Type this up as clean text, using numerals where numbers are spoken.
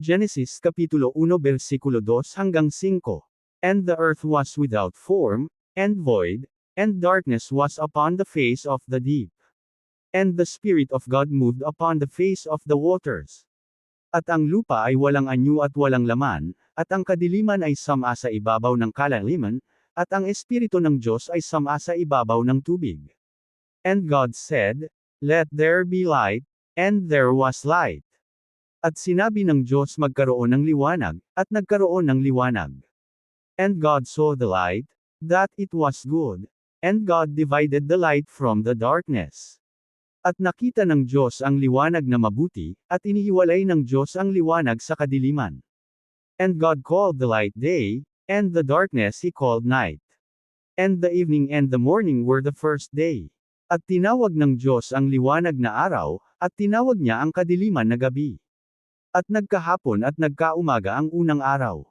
Genesis Kapitulo 1 versikulo 2 hanggang 5. And the earth was without form, and void, and darkness was upon the face of the deep. And the Spirit of God moved upon the face of the waters. At ang lupa ay walang anyo at walang laman, at ang kadiliman ay sama sa ibabaw ng kalaliman, at ang Espiritu ng Diyos ay sama sa ibabaw ng tubig. And God said, "Let there be light," and there was light. At sinabi ng Diyos magkaroon ng liwanag, at nagkaroon ng liwanag. And God saw the light, that it was good, and God divided the light from the darkness. At nakita ng Diyos ang liwanag na mabuti, at inihiwalay ng Diyos ang liwanag sa kadiliman. And God called the light day, and the darkness He called night. And the evening and the morning were the first day. At tinawag ng Diyos ang liwanag na araw, at tinawag niya ang kadiliman na gabi. At nagkahapon at nagkaumaga ang unang araw.